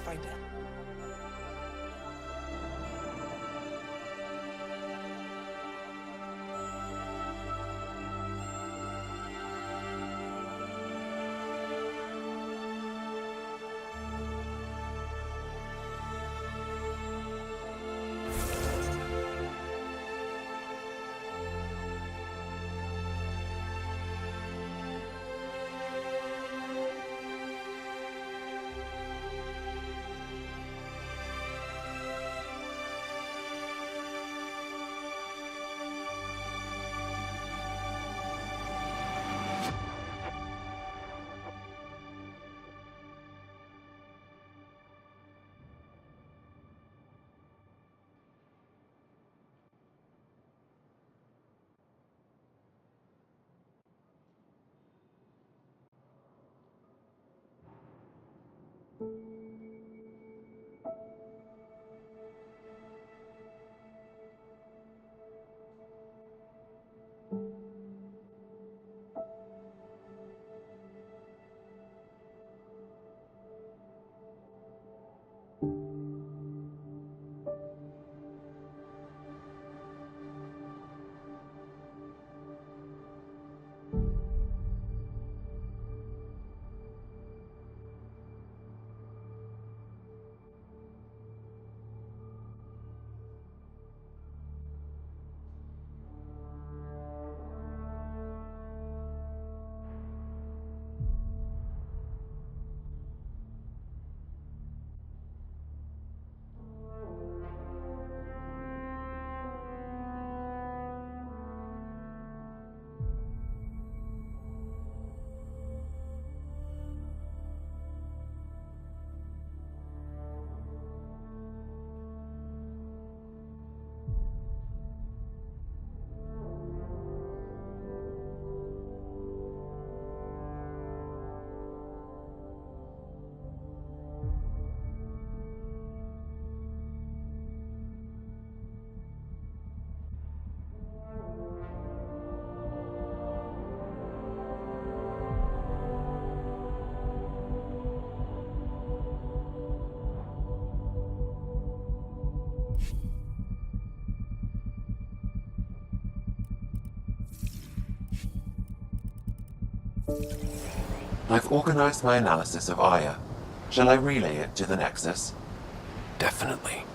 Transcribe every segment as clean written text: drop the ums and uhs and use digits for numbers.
Pathfinder. I've organized my analysis of Aya. Shall I relay it to the Nexus? Definitely.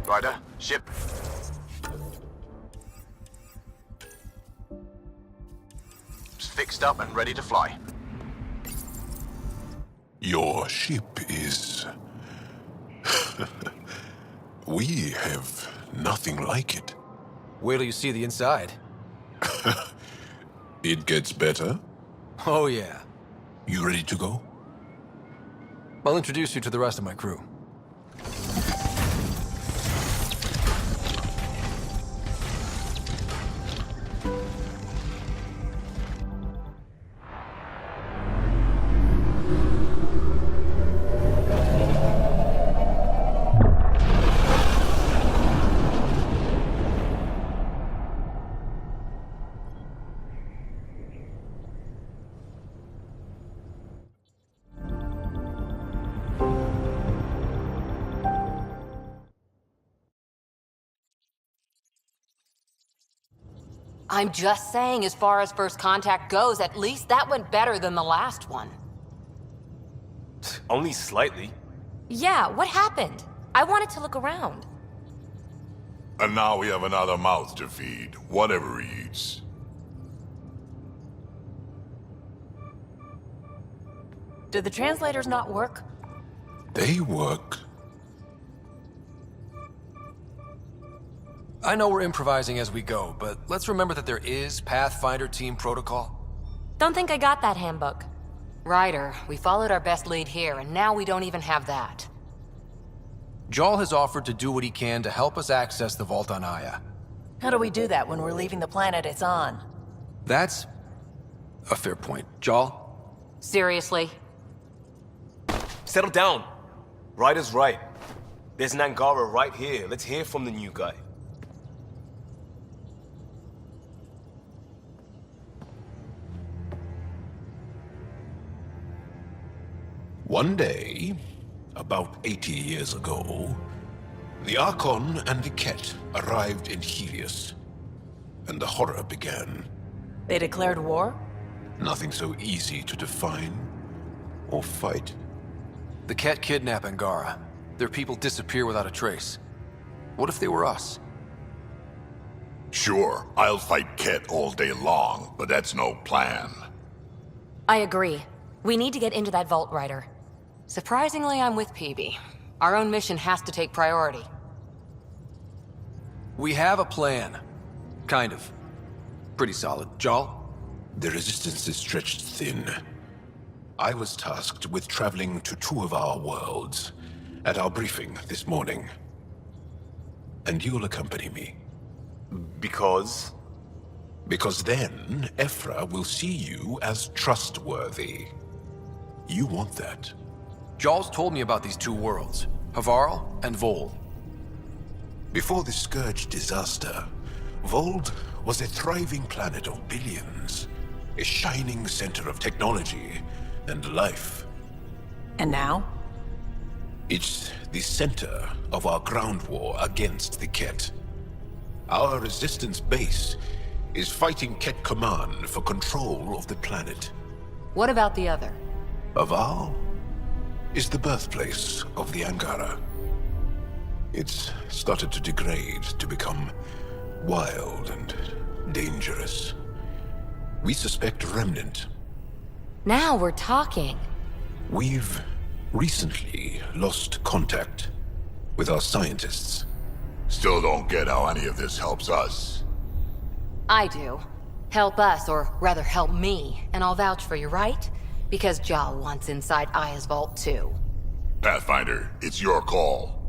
Ryder, ship. It's fixed up and ready to fly. Your ship is... We have nothing like it. Wait till you see the inside. It gets better. Oh, yeah. You ready to go? I'll introduce you to the rest of my crew. I'm just saying, as far as first contact goes, at least that went better than the last one. Only slightly. Yeah, what happened? I wanted to look around. And now we have another mouth to feed, whatever he eats. Did the translators not work? They work. I know we're improvising as we go, but let's remember that there is Pathfinder team protocol. Don't think I got that handbook. Ryder, we followed our best lead here, and now we don't even have that. Jarl has offered to do what he can to help us access the vault on Aya. How do we do that when we're leaving the planet it's on? That's a fair point. Jarl? Seriously? Settle down. Ryder's right. There's an Angara right here. Let's hear from the new guy. One day, about 80 years ago, the Archon and the Ket arrived in Helios, and the horror began. They declared war? Nothing so easy to define or fight. The Ket kidnap Angara. Their people disappear without a trace. What if they were us? Sure, I'll fight Ket all day long, but that's no plan. I agree. We need to get into that vault, Ryder. Surprisingly, I'm with PB. Our own mission has to take priority. We have a plan. Kind of. Pretty solid. Jarl? The resistance is stretched thin. I was tasked with traveling to two of our worlds at our briefing this morning. and you'll accompany me. Because? Because then, Ephra will see you as trustworthy. You want that. Jaws told me about these two worlds, Havarl and Vold. Before the Scourge disaster, Vold was a thriving planet of billions, a shining center of technology and life. And now? It's the center of our ground war against the Ket. Our resistance base is fighting Ket Command for control of the planet. What about the other? Havarl is the birthplace of the Angara. It's started to degrade, to become wild and dangerous. We suspect Remnant. Now we're talking. We've recently lost contact with our scientists. Still don't get how any of this helps us. I do. Help us, or rather help me, and I'll vouch for you, right? Because Jal wants inside Aya's vault too. Pathfinder, it's your call.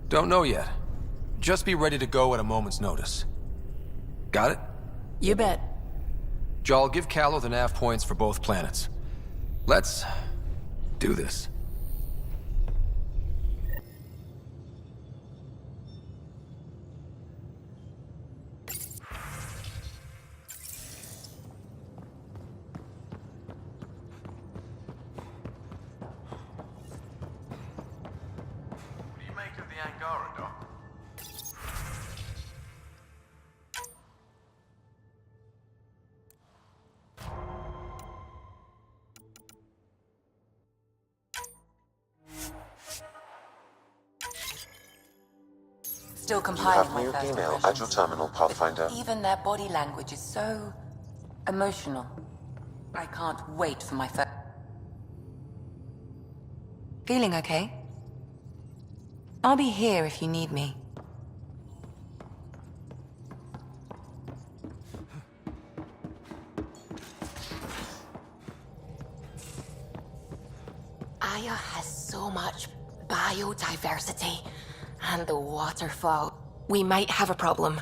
Don't know yet. Just be ready to go at a moment's notice. Got it? You bet. Jal, give Callow the nav points for both planets. Let's do this. What do you make of the Angara, Doc? Still You compiling have my new first email at impressions. your terminal, Pathfinder. Even their body language is so emotional. I can't wait for my first. Feeling okay? I'll be here if you need me. Aya has so much biodiversity. And the waterfall. We might have a problem.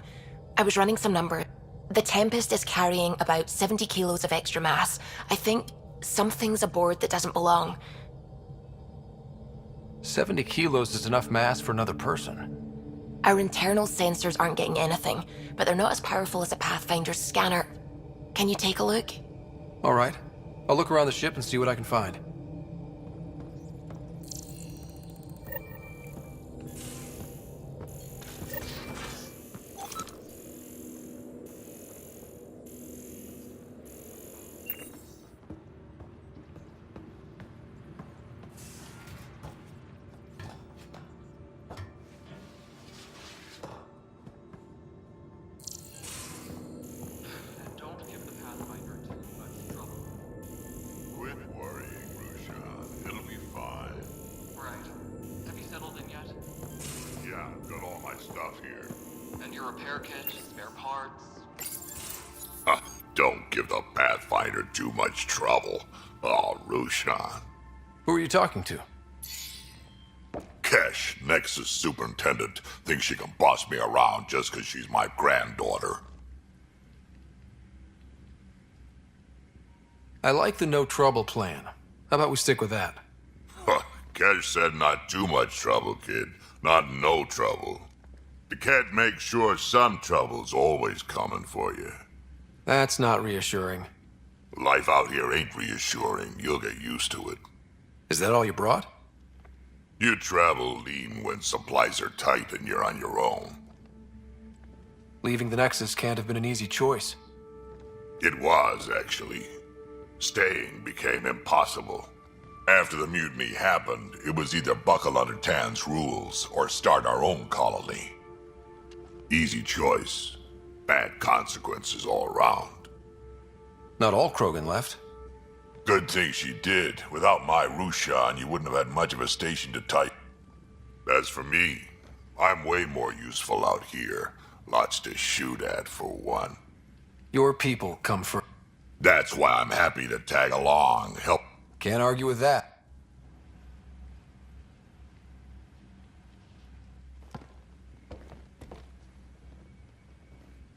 I was running some number. The Tempest is carrying about 70 kilos of extra mass. I think something's aboard that doesn't belong. 70 kilos is enough mass for another person. Our internal sensors aren't getting anything, but they're not as powerful as a Pathfinder's scanner. Can you take a look? All right. I'll look around the ship and see what I can find. Quit worrying, Rushan. It'll be fine. Right. Have you settled in yet? Yeah, got all my stuff here. And your repair kit, spare parts? Don't give the Pathfinder too much trouble. Oh, Rushan. Who are you talking to? Kesh, Nexus Superintendent, thinks she can boss me around just because she's my granddaughter. I like the no trouble plan. How about we stick with that? Kesh said not too much trouble, kid. Not no trouble. The cat makes sure some trouble's always coming for you. That's not reassuring. Life out here ain't reassuring. You'll get used to it. Is that all you brought? You travel lean when supplies are tight and you're on your own. Leaving the Nexus can't have been an easy choice. It was, actually. Staying became impossible. After the mutiny happened, it was either buckle under Tan's rules or start our own colony. Easy choice. Bad consequences all around. Not all Krogan left. Good thing she did. Without my Rushan, you wouldn't have had much of a station to type. As for me, I'm way more useful out here. Lots to shoot at, for one. Your people come first. That's why I'm happy to tag along, help Can't argue with that.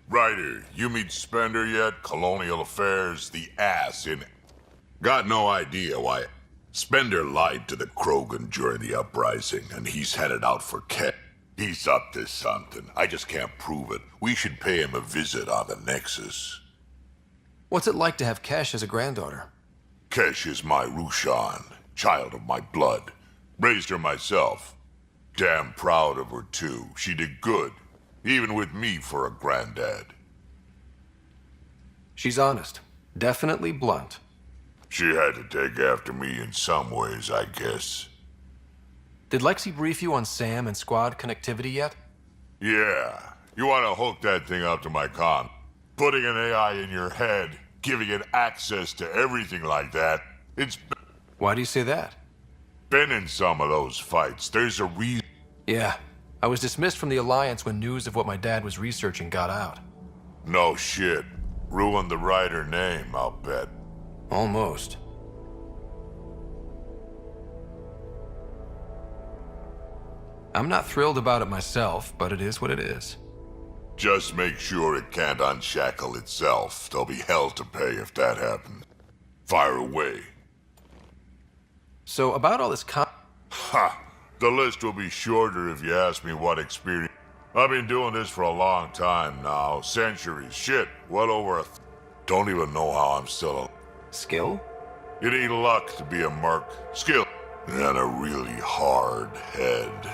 Ryder, you meet Spender yet? Colonial Affairs, the ass in... Got no idea why Spender lied to the Krogan during the uprising, and he's headed out for Ket. He's up to something. I just can't prove it. We should pay him a visit on the Nexus. What's it like to have Kesh as a granddaughter? Kesh is my Rushan, child of my blood. Raised her myself. Damn proud of her, too. She did good, even with me for a granddad. She's honest. Definitely blunt. She had to take after me in some ways, I guess. Did Lexi brief you on SAM and squad connectivity yet? Yeah. You want to hook that thing up to my con. Putting an AI in your head, giving it access to everything like that, it's... Why do you say that? Been in some of those fights. There's a reason. Yeah. I was dismissed from the Alliance when news of what my dad was researching got out. No shit. Ruined the Ryder name, I'll bet. Almost. I'm not thrilled about it myself, but it is what it is. Just make sure it can't unshackle itself. There'll be hell to pay if that happens. Fire away. So, about all this Ha! The list will be shorter if you ask me what experience. I've been doing this for a long time now. Centuries. Shit. Well over Don't even know how I'm still Skill? It ain't luck to be a merc. Skill. And a really hard head.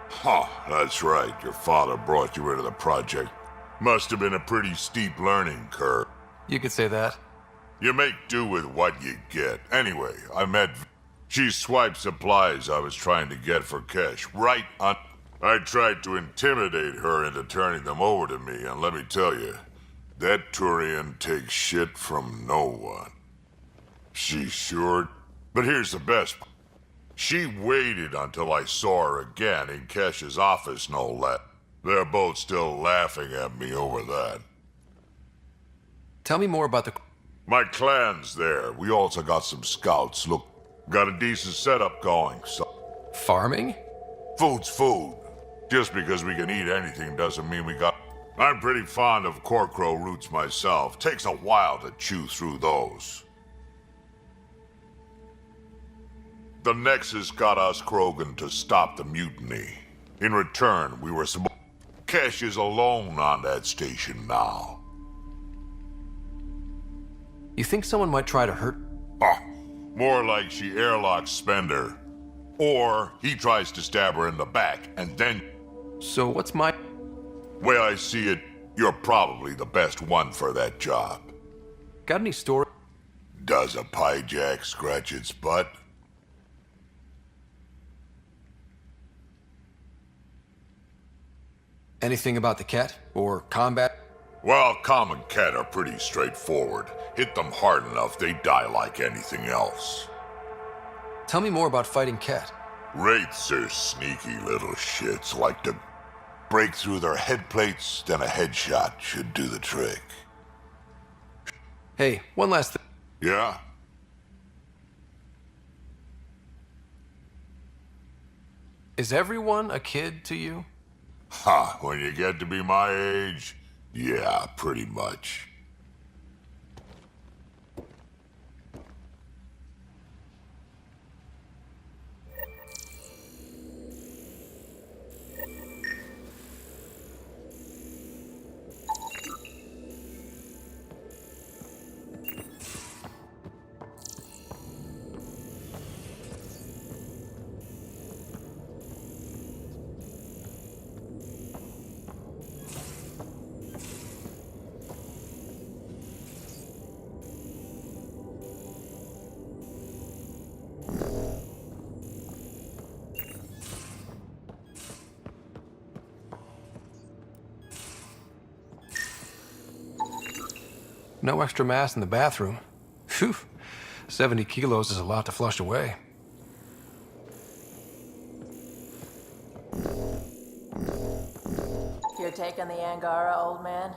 Huh, that's right. Your father brought you into the project. Must have been a pretty steep learning curve. You could say that. You make do with what you get. Anyway, I met... She swiped supplies I was trying to get for Kesh. Right on... I tried to intimidate her into turning them over to me, and let me tell you, that Turian takes shit from no one. She sure... But here's the best. She waited until I saw her again in Kesh's office, no less. They're both still laughing at me over that. Tell me more about the... My clan's there. We also got some scouts. Look, got a decent setup going, so... Farming? Food's food. Just because we can eat anything doesn't mean we got... I'm pretty fond of Korkro roots myself. Takes a while to chew through those. The Nexus got us Krogan to stop the mutiny. In return, we were supposed... Kesh is alone on that station now. You think someone might try to hurt... More like she airlocks Spender. Or he tries to stab her in the back, and then... So what's my... Way I see it, you're probably the best one for that job. Got any story? Does a pyjak scratch its butt? Anything about the Ket? Or combat? Well, common Ket are pretty straightforward. Hit them hard enough, they die like anything else. Tell me more about fighting Ket. Wraiths are sneaky little shits, like to break through their head plates, then a headshot should do the trick. Hey, one last thing. Yeah? Is everyone a kid to you? Ha, when you get to be my age, yeah, pretty much. No extra mass in the bathroom. Phew. 70 kilos is a lot to flush away. You're taking the Angara, old man?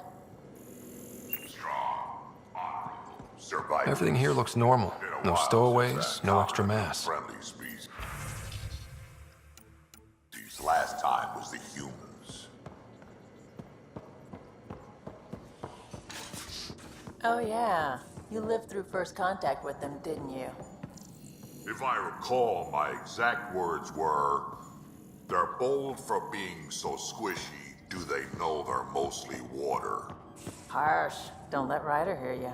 Strong, honorable, survivors. Everything here looks normal. Been a No stowaways, no extra mass. Friendly species. Last time was the humans. Oh, yeah. You lived through first contact with them, didn't you? If I recall, my exact words were, "They're bold for being so squishy. Do they know they're mostly water?" Harsh. Don't let Ryder hear you.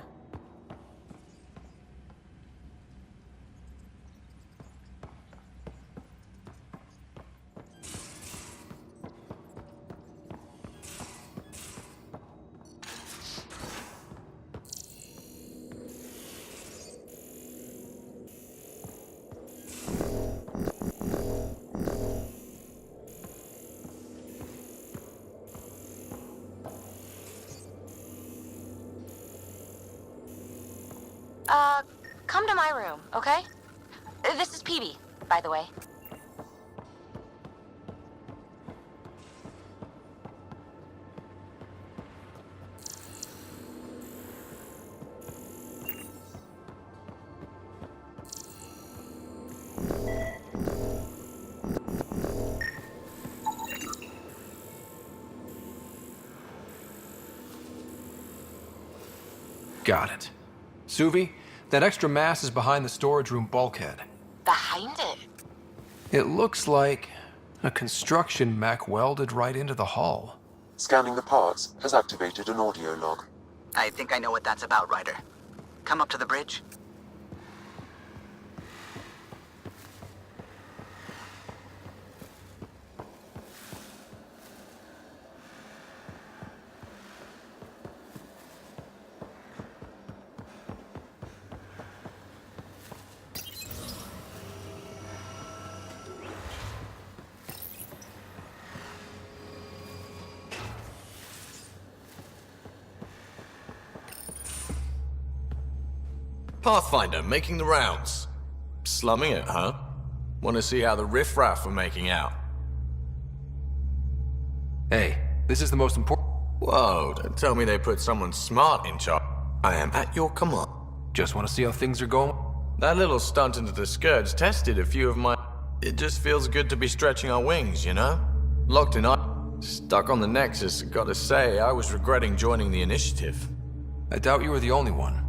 Come to my room, okay? This is Peebee, by the way. Got it. Suvi, that extra mass is behind the storage room bulkhead. Behind it? It looks like a construction mech welded right into the hull. Scanning the parts has activated an audio log. I think I know what that's about, Ryder. Come up to the bridge. Pathfinder, making the rounds. Slumming it, huh? Want to see how the riffraff are making out? Hey, this is the most important... Whoa, don't tell me they put someone smart in charge. I am at your command. Just want to see how things are going? That little stunt into the Scourge tested a few of my... It just feels good to be stretching our wings, you know? Locked in... Stuck on the Nexus, gotta say, I was regretting joining the initiative. I doubt you were the only one.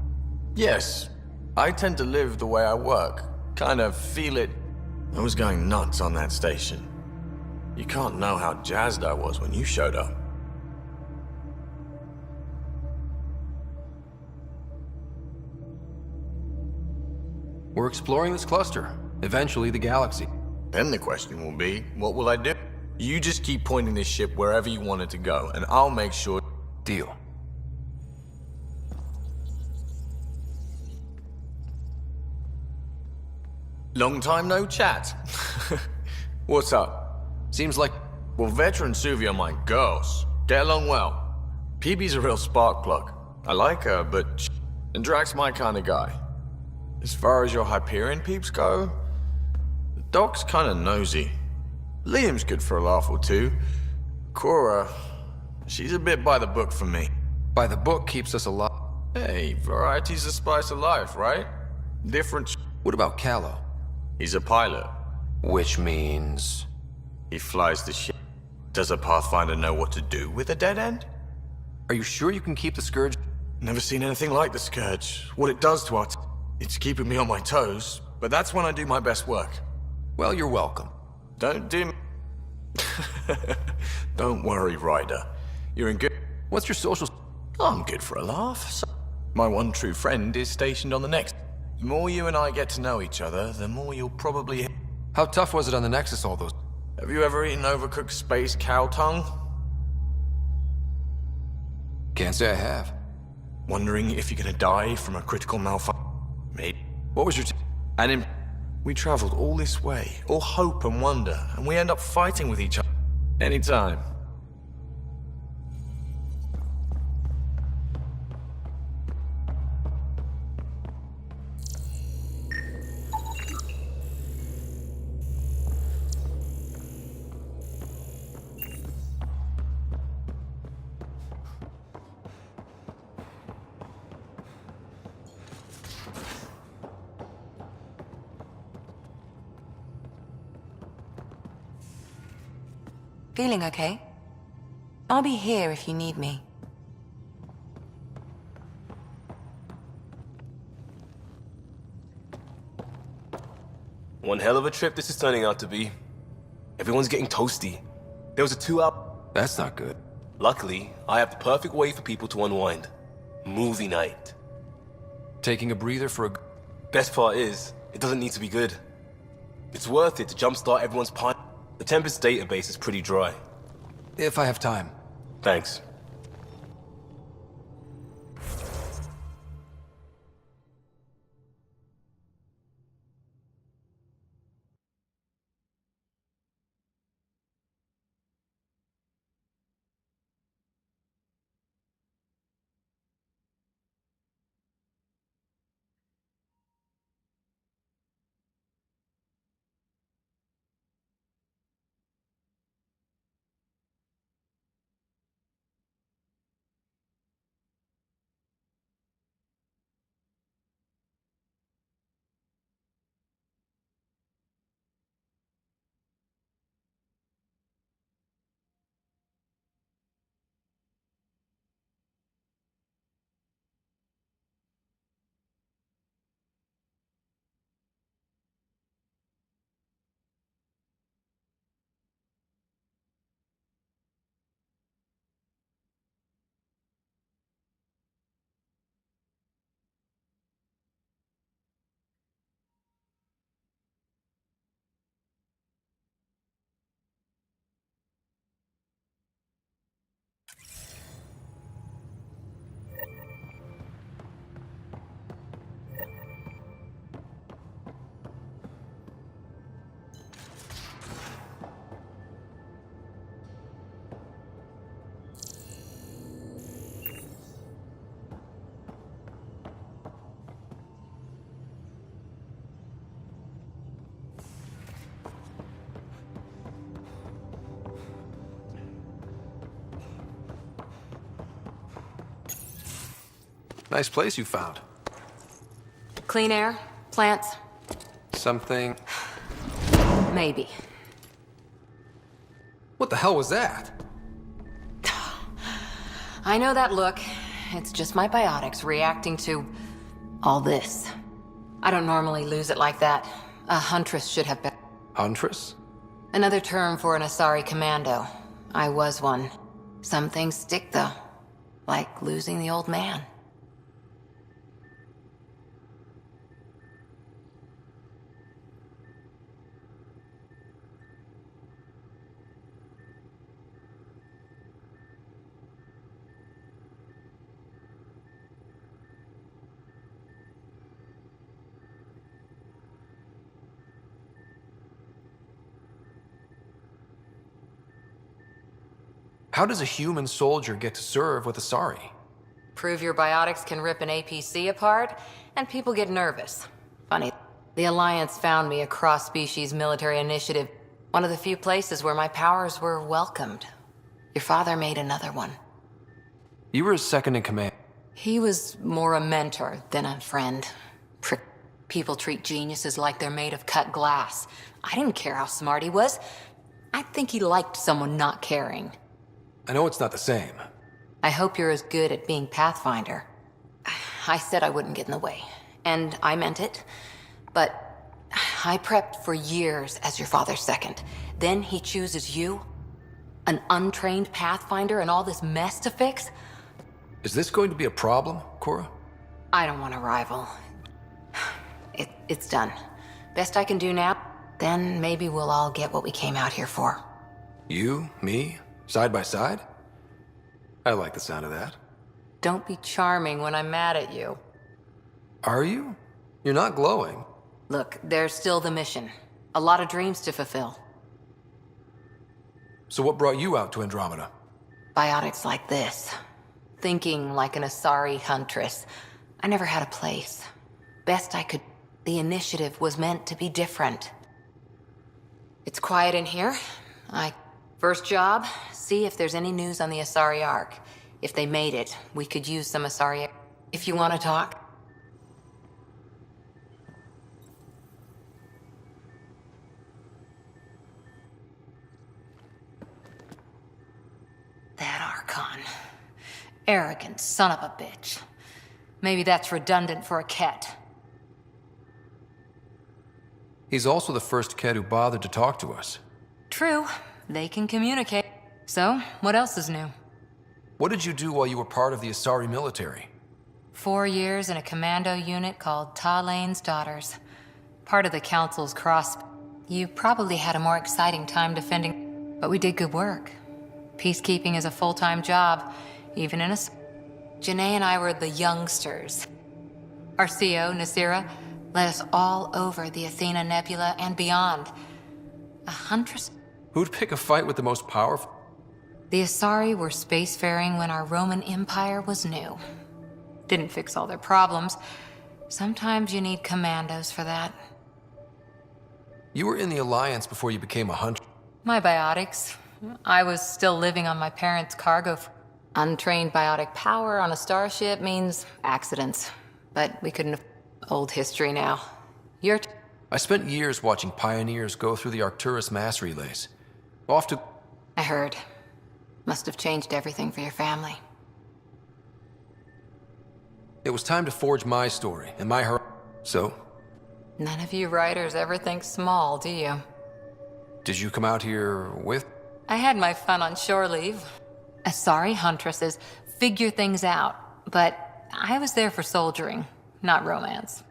Yes. I tend to live the way I work. Kind of feel it. I was going nuts on that station. You can't know how jazzed I was when you showed up. We're exploring this cluster. Eventually the galaxy. Then the question will be, what will I do? You just keep pointing this ship wherever you want it to go, and I'll make sure... Deal. Long time no chat. What's up? Seems like... Well, Veteran Suvi are my girls. Get along well. Peebee's a real spark plug. I like her, but... And Drax's my kind of guy. As far as your Hyperion peeps go... The Doc's kind of nosy. Liam's good for a laugh or two. Cora... She's a bit by the book for me. By the book keeps us alive. Hey, variety's the spice of life, right? Different... What about Callow? He's a pilot. Which means... He flies the ship. Does a Pathfinder know what to do with a dead end? Are you sure you can keep the Scourge? Never seen anything like the Scourge. What it does to us, it's keeping me on my toes, but that's when I do my best work. Well, you're welcome. Don't do... Don't worry, Ryder. You're in good... What's your social... I'm good for a laugh. So my one true friend is stationed on the next. The more you and I get to know each other, the more you'll probably... How tough was it on the Nexus, all those... Have you ever eaten overcooked space cow tongue? Can't say I have. Wondering if you're gonna die from a critical malfunction? Maybe. What was your... And in... We traveled all this way, all hope and wonder, and we end up fighting with each other. Anytime. Feeling okay? I'll be here if you need me. One hell of a trip this is turning out to be. Everyone's getting toasty. There was a 2-hour... That's not good. Luckily, I have the perfect way for people to unwind. Movie night. Taking a breather for a... Best part is, it doesn't need to be good. It's worth it to jumpstart everyone's party. The Tempest database is pretty dry. If I have time. Thanks. Nice place you found. Clean air? Plants? Something... Maybe. What the hell was that? I know that look. It's just my biotics reacting to... all this. I don't normally lose it like that. A huntress should have been... Huntress? Another term for an Asari commando. I was one. Some things stick, though. Like losing the old man. How does a human soldier get to serve with Asari? Prove your biotics can rip an APC apart, and people get nervous. Funny, the Alliance found me a cross-species military initiative, one of the few places where my powers were welcomed. Your father made another one. You were his second in command. He was more a mentor than a friend. People treat geniuses like they're made of cut glass. I didn't care how smart he was. I think he liked someone not caring. I know it's not the same. I hope you're as good at being Pathfinder. I said I wouldn't get in the way, and I meant it. But I prepped for years as your father's second. Then he chooses you? An untrained Pathfinder and all this mess to fix? Is this going to be a problem, Cora? I don't want to rival. It's done. Best I can do now, then maybe we'll all get what we came out here for. You, me, side by side? I like the sound of that. Don't be charming when I'm mad at you. Are you? You're not glowing. Look, there's still the mission. A lot of dreams to fulfill. So what brought you out to Andromeda? Biotics like this. Thinking like an Asari huntress. I never had a place. Best I could... The initiative was meant to be different. It's quiet in here. First job, see if there's any news on the Asari Ark. If they made it, we could use some Asari... If you want to talk. Arrogant son of a bitch. Maybe that's redundant for a Ket. He's also the first kid who bothered to talk to us. True, they can communicate. So, what else is new? What did you do while you were part of the Asari military? 4 years in a commando unit called Talane's Daughters. Part of the Council's cross. You probably had a more exciting time defending, but we did good work. Peacekeeping is a full-time job, even in a... Janae and I were the youngsters. Our CO, Nasira, led us all over the Athena Nebula and beyond. A huntress... Who'd pick a fight with the most powerful? The Asari were spacefaring when our Roman Empire was new. Didn't fix all their problems. Sometimes you need commandos for that. You were in the Alliance before you became a hunter. My biotics. I was still living on my parents' cargo. Untrained biotic power on a starship means accidents. But we couldn't have... Old history now. I spent years watching pioneers go through the Arcturus mass relays. Off to... I heard. Must have changed everything for your family. It was time to forge my story and my her... So? None of you writers ever think small, do you? Did you come out here with... I had my fun on shore leave. Asari huntresses figure things out, but I was there for soldiering, not romance.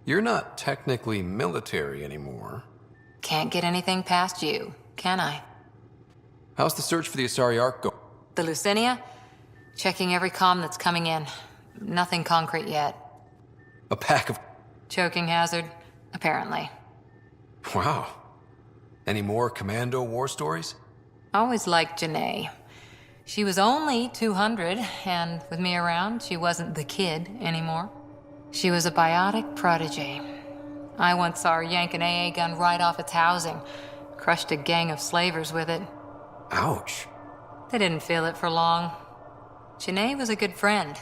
You're not technically military anymore. Can't get anything past you, can I? How's the search for the Asari Ark going? The Lucinia? Checking every comm that's coming in. Nothing concrete yet. A pack of... Choking hazard, apparently. Wow. Any more commando war stories? Always liked Janae. She was only 200, and with me around, she wasn't the kid anymore. She was a biotic prodigy. I once saw her yank an AA gun right off its housing. Crushed a gang of slavers with it. Ouch. They didn't feel it for long. Janae was a good friend.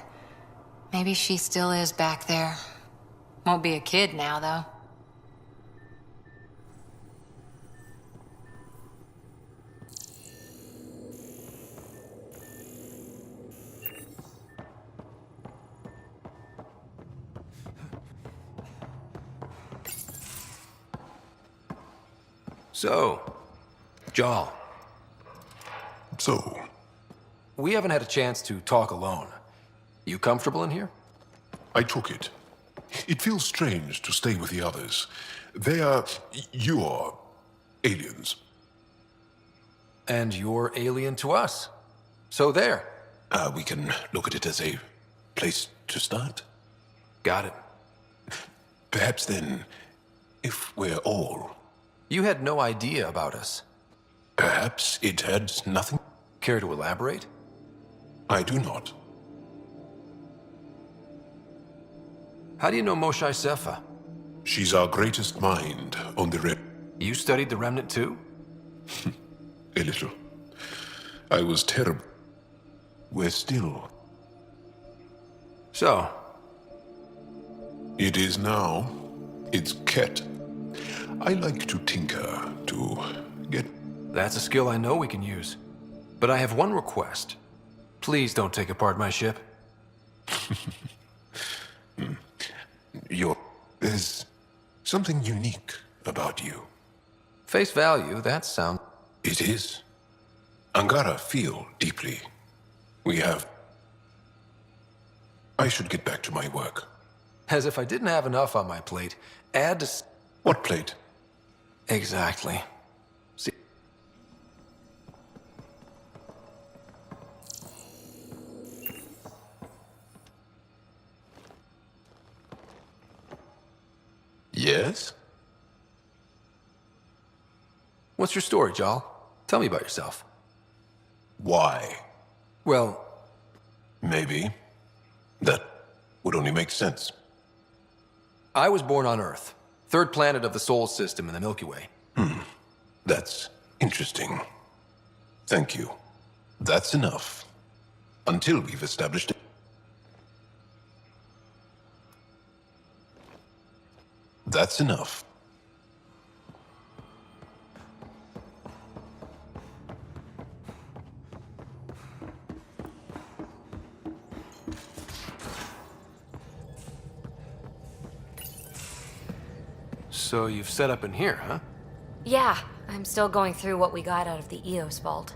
Maybe she still is back there. Won't be a kid now, though. So, Jaal. So? We haven't had a chance to talk alone. You comfortable in here? I took it. It feels strange to stay with the others. They are... you're... aliens. And you're alien to us. So there. We can look at it as a place to start. Got it. Perhaps then, if we're all... You had no idea about us. Perhaps it had nothing... Care to elaborate? I do not. How do you know Moshae Sefa? She's our greatest mind on the You studied the Remnant too? A little. I was terrible. We're still. So? It is now. It's Ket. I like to tinker, to get... That's a skill I know we can use. But I have one request. Please don't take apart my ship. There's something unique about you. Face value, that sounds... It is. Angara feel deeply. We have... I should get back to my work. As if I didn't have enough on my plate, add to... What plate? Exactly. See... Yes? What's your story, Jaal? Tell me about yourself. Why? Well... Maybe. That would only make sense. I was born on Earth, third planet of the Sol system in the Milky Way. That's interesting. Thank you. That's enough. Until we've established it. That's enough. So you've set up in here, huh? Yeah, I'm still going through what we got out of the EOS vault.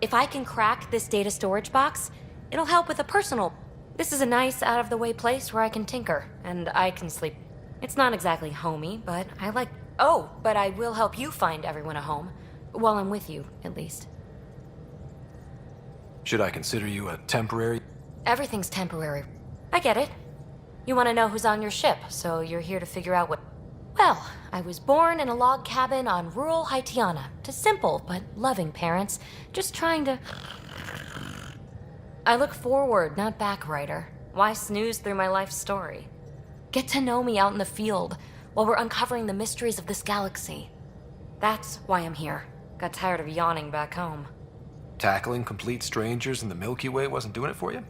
If I can crack this data storage box, it'll help with a personal... This is a nice, out-of-the-way place where I can tinker, and I can sleep. It's not exactly homey, but I like... Oh, but I will help you find everyone a home. While I'm with you, at least. Should I consider you a temporary? Everything's temporary. I get it. You want to know who's on your ship, so you're here to figure out what... Well, I was born in a log cabin on rural Haitiana to simple but loving parents, just trying to... I look forward, not back, Ryder. Why snooze through my life story? Get to know me out in the field while we're uncovering the mysteries of this galaxy. That's why I'm here. Got tired of yawning back home. Tackling complete strangers in the Milky Way wasn't doing it for you?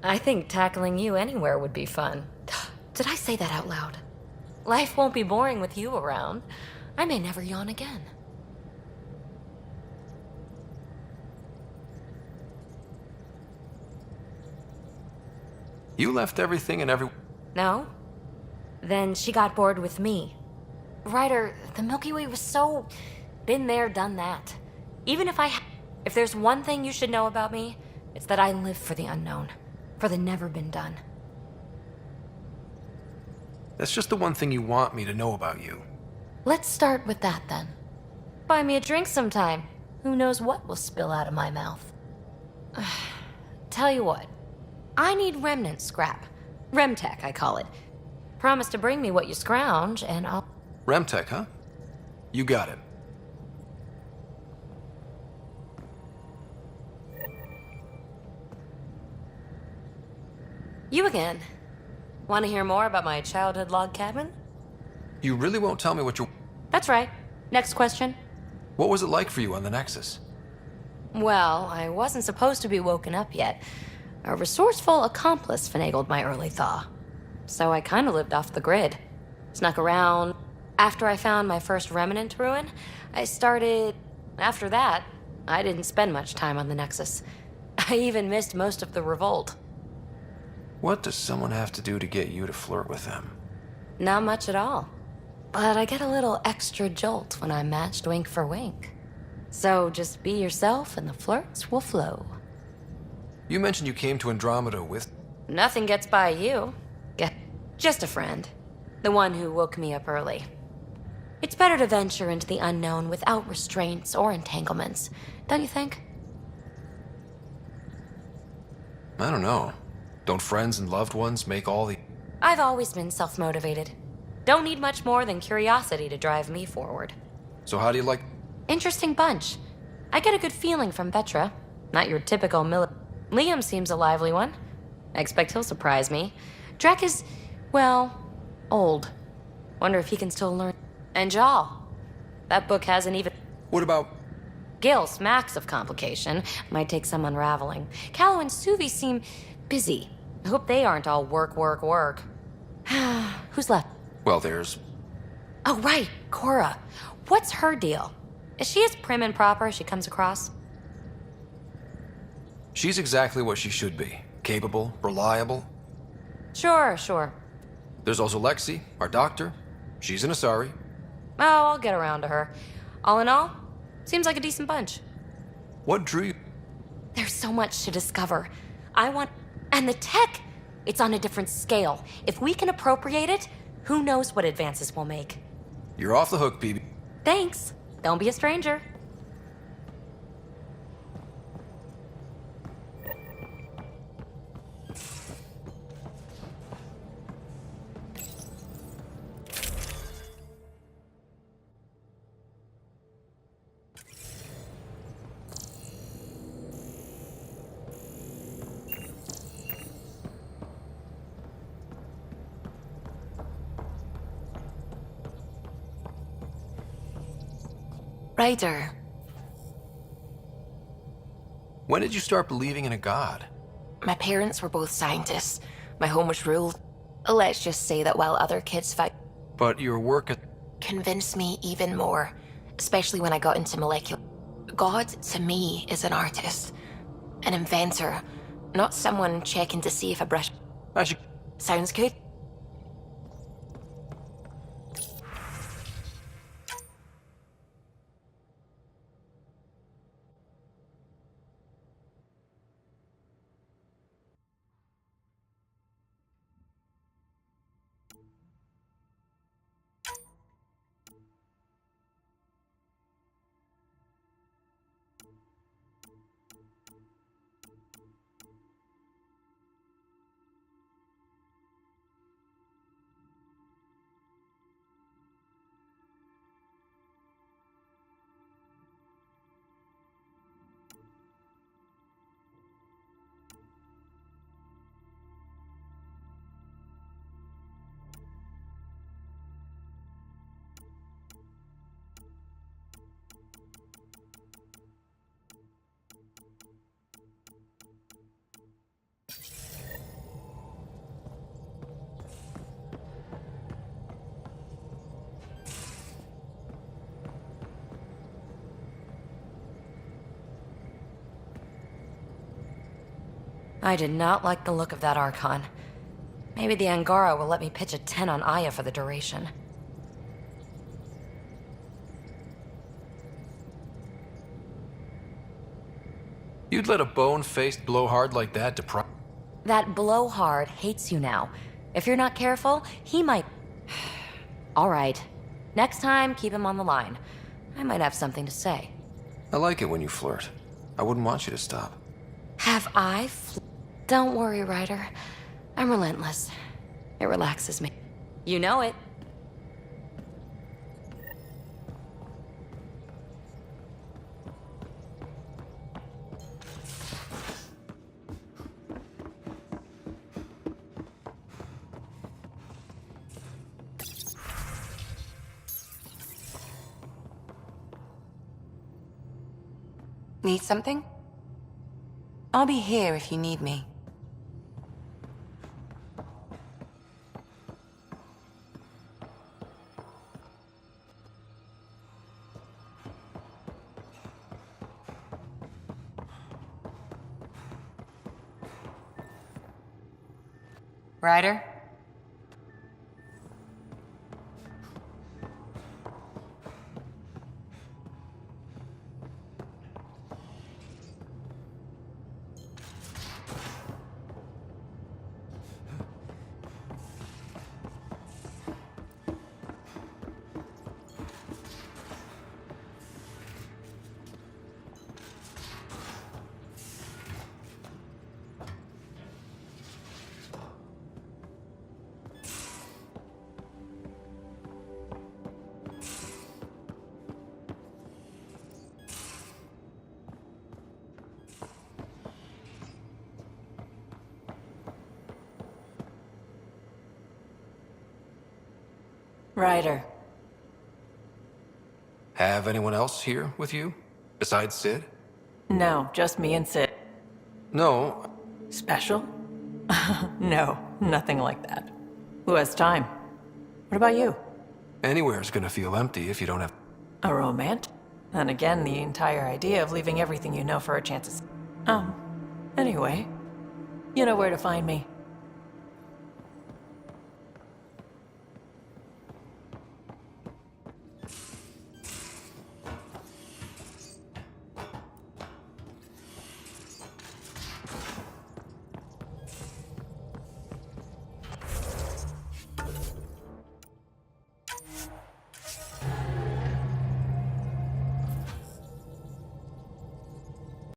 I think tackling you anywhere would be fun. Did I say that out loud? Life won't be boring with you around. I may never yawn again. You left everything and every... No? Then she got bored with me. Ryder, the Milky Way was so... Been there, done that. Even if if there's one thing you should know about me, it's that I live for the unknown. For the never been done. That's just the one thing you want me to know about you. Let's start with that then. Buy me a drink sometime. Who knows what will spill out of my mouth. Tell you what. I need remnant scrap. Remtech, I call it. Promise to bring me what you scrounge, and I'll... Remtech, huh? You got it. You again. Want to hear more about my childhood log cabin? You really won't tell me what you... That's right. Next question. What was it like for you on the Nexus? Well, I wasn't supposed to be woken up yet. A resourceful accomplice finagled my early thaw. So I kind of lived off the grid. Snuck around. After I found my first remnant ruin, I started... After that, I didn't spend much time on the Nexus. I even missed most of the revolt. What does someone have to do to get you to flirt with them? Not much at all. But I get a little extra jolt when I'm matched wink for wink. So just be yourself and the flirts will flow. You mentioned you came to Andromeda with... Nothing gets by you. Just a friend. The one who woke me up early. It's better to venture into the unknown without restraints or entanglements, don't you think? I don't know. Don't friends and loved ones make all the... I've always been self-motivated. Don't need much more than curiosity to drive me forward. So how do you like... Interesting bunch. I get a good feeling from Vetra. Not your typical Liam seems a lively one. I expect he'll surprise me. Drek is, well, old. Wonder if he can still learn. And Jal. That book hasn't even... What about... Gil smacks of complication. Might take some unraveling. Callow and Suvi seem busy. I hope they aren't all work, work, work. Who's left? Well, there's... Oh, right. Cora. What's her deal? Is she as prim and proper as she comes across? She's exactly what she should be. Capable, reliable. Sure. There's also Lexi, our doctor. She's an Asari. Oh, I'll get around to her. All in all, seems like a decent bunch. What drew you? There's so much to discover. And the tech! It's on a different scale. If we can appropriate it, who knows what advances we'll make. You're off the hook, BB. Thanks. Don't be a stranger. Ryder. When did you start believing in a god? My parents were both scientists. My home was ruled. Let's just say that while other kids fight... But your work at... Convinced me even more, especially when I got into molecular... God, to me, is an artist. An inventor. Not someone checking to see if a brush... I should... Sounds good? I did not like the look of that Archon. Maybe the Angara will let me pitch a 10 on Aya for the duration. You'd let a bone-faced blowhard like that deprive... That blowhard hates you now. If you're not careful, he might... All right. Next time, keep him on the line. I might have something to say. I like it when you flirt. I wouldn't want you to stop. Have I Don't worry, Ryder. I'm relentless. It relaxes me. You know it. Need something? I'll be here if you need me. Ryder? Ryder. Have anyone else here with you? Besides Sid? No, just me and Sid. No. Special? No, nothing like that. Who has time? What about you? Anywhere's gonna feel empty if you don't have... A romantic? And again, the entire idea of leaving everything you know for a chance to... Anyway, you know where to find me.